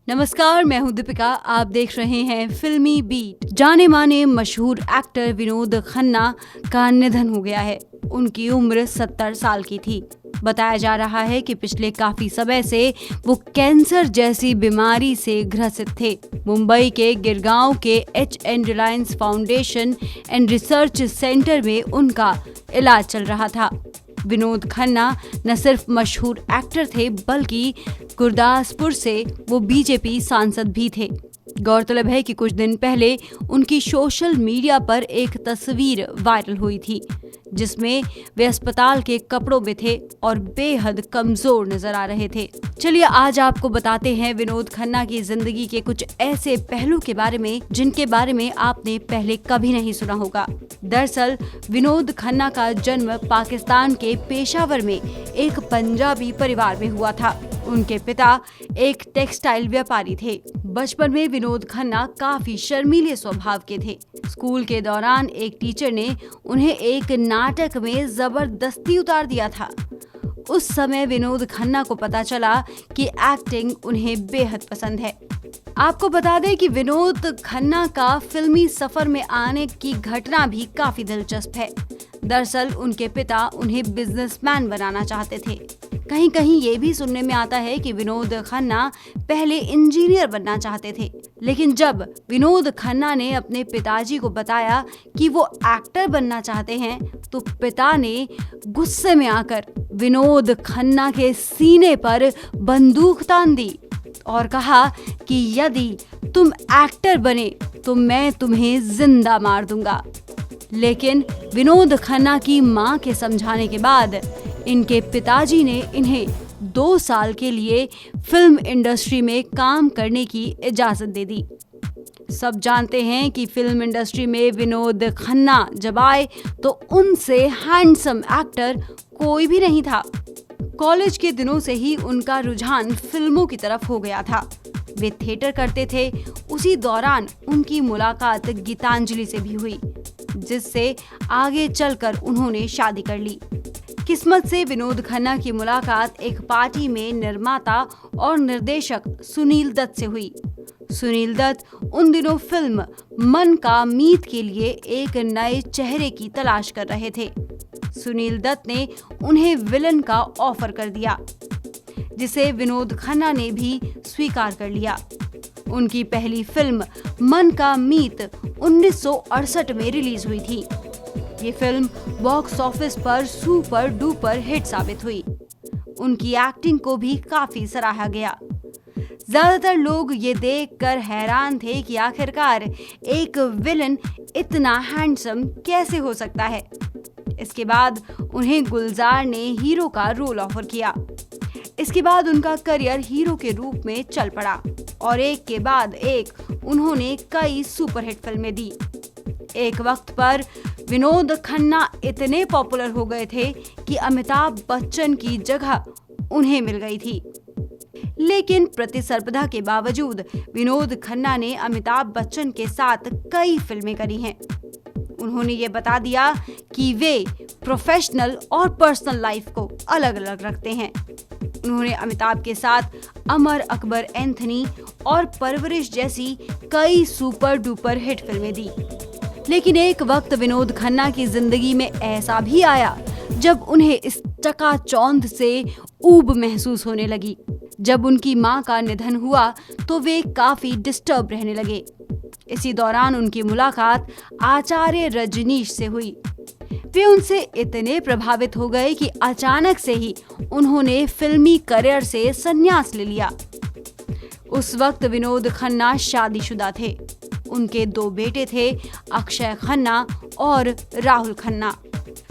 नमस्कार, मैं हूं दीपिका। आप देख रहे हैं फिल्मी बीट। जाने माने मशहूर एक्टर विनोद खन्ना का निधन हो गया है। उनकी उम्र 70 साल की थी। बताया जा रहा है कि पिछले काफी समय से वो कैंसर जैसी बीमारी से ग्रसित थे। मुंबई के गिरगांव के HN Reliance foundation and research centre में उनका इलाज चल रहा था। विनोद खन्ना न सिर्फ मशहूर एक्टर थे बल्कि गुरदासपुर से वो बीजेपी सांसद भी थे। गौरतलब है कि कुछ दिन पहले उनकी सोशल मीडिया पर एक तस्वीर वायरल हुई थी जिसमें वे अस्पताल के कपड़ों में थे और बेहद कमजोर नजर आ रहे थे। चलिए आज आपको बताते हैं विनोद खन्ना की जिंदगी के कुछ ऐसे पहलू के बारे में जिनके बारे में आपने पहले कभी नहीं सुना होगा। दरअसल विनोद खन्ना का जन्म पाकिस्तान के पेशावर में एक पंजाबी परिवार में हुआ था। उनके पिता एक टेक्सटाइल व्यापारी थे। बचपन में विनोद खन्ना काफी शर्मीले स्वभाव के थे। स्कूल के दौरान एक टीचर ने उन्हें एक नाटक में जबरदस्ती उतार दिया था। उस समय विनोद खन्ना को पता चला कि एक्टिंग उन्हें बेहद पसंद है। आपको बता दें कि विनोद खन्ना का फिल्मी सफर में आने की घटना भी काफी दिलचस्प है। दरअसल उनके पिता उन्हें बिजनेसमैन बनाना चाहते थे। कहीं कहीं ये भी सुनने में आता है कि विनोद खन्ना पहले इंजीनियर बनना चाहते थे, लेकिन जब विनोद खन्ना ने अपने पिताजी को बताया कि वो एक्टर बनना चाहते हैं तो पिता ने गुस्से में आकर विनोद खन्ना के सीने पर बंदूक तान दी और कहा कि यदि तुम एक्टर बने तो मैं तुम्हें जिंदा मार दूंगा। लेकिन विनोद खन्ना की मां के समझाने के बाद इनके पिताजी ने इन्हें 2 साल के लिए फिल्म इंडस्ट्री में काम करने की इजाजत दे दी। सब जानते हैं कि फिल्म इंडस्ट्री में विनोद खन्ना जब आए तो उनसे हैंडसम एक्टर कोई भी नहीं था। कॉलेज के दिनों से ही उनका रुझान फिल्मों की तरफ हो गया था। वे थिएटर करते थे। उसी दौरान उनकी मुलाकात गीतांजलि से भी हुई, जिससे आगे चलकर उन्होंने शादी कर ली। किस्मत से विनोद खन्ना की मुलाकात एक पार्टी में निर्माता और निर्देशक सुनील दत्त से हुई। सुनील दत्त उन दिनों फिल्म मन का मीत के लिए एक नए चेहरे की तलाश कर रहे थे। सुनील दत्त ने उन्हें विलन का ऑफर कर दिया, जिसे विनोद खन्ना ने भी स्वीकार कर लिया। उनकी पहली फिल्म मन का मीत 1968 में रिलीज हुई थी। ये फिल्म बॉक्स ऑफिस पर सुपर डुपर हिट साबित हुई। उनकी एक्टिंग को भी काफी सराहा गया। ज्यादातर लोग ये देखकर हैरान थे कि आखिरकार एक विलन इतना हैंडसम कैसे हो सकता है। इसके बाद उन्हें गुलजार ने हीरो का रोल ऑफर किया। इसके बाद उनका करियर हीरो के रूप में चल पड़ा और एक के बाद एक उन्होंने कई सुपरहिट फिल्में दी। एक वक्त पर विनोद खन्ना इतने पॉपुलर हो गए थे कि अमिताभ बच्चन की जगह उन्हें मिल गई थी। लेकिन प्रतिस्पर्धा के बावजूद विनोद खन्ना ने अमिताभ बच्चन के साथ कई फिल्में करी हैं। उन्होंने ये बता दिया कि वे प्रोफेशनल और पर्सनल लाइफ को अलग अलग रखते हैं। उन्होंने अमिताभ के साथ अमर अकबर एंथनी और परवरिश जैसी कई सुपर डुपर हिट फिल्में दी। लेकिन एक वक्त विनोद खन्ना की जिंदगी में ऐसा भी आया जब उन्हें इस चकाचौंध से ऊब महसूस होने लगी। जब उनकी मां का निधन हुआ तो वे काफी डिस्टर्ब रहने लगे। इसी दौरान उनकी मुलाकात आचार्य रजनीश से हुई। वे उनसे इतने प्रभावित हो गए कि अचानक से ही उन्होंने फिल्मी करियर से संन्यास ले लिया। उस वक्त विनोद खन्ना शादीशुदा थे। उनके 2 बेटे थे, अक्षय खन्ना और राहुल खन्ना।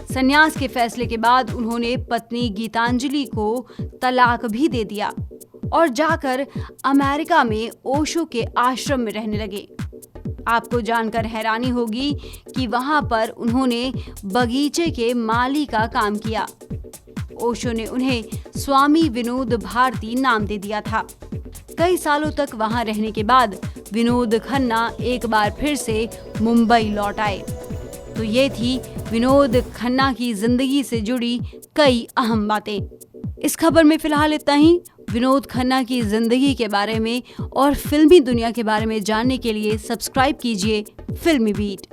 संन्यास के फैसले के बाद उन्होंने पत्नी गीतांजलि को तलाक भी दे दिया और जाकर अमेरिका में ओशो के आश्रम में रहने लगे। आपको जानकर हैरानी होगी कि वहां पर उन्होंने बगीचे के माली का काम किया। ओशो ने उन्हें स्वामी विनोद भारती नाम दे दिया था। कई सालों तक वहां रहने के बाद विनोद खन्ना एक बार फिर से मुंबई लौट आए। तो ये थी विनोद खन्ना की जिंदगी से जुड़ी कई अहम बातें। इस खबर में फिलहाल इतना ही। विनोद खन्ना की जिंदगी के बारे में और फिल्मी दुनिया के बारे में जानने के लिए सब्सक्राइब कीजिए फिल्मी बीट।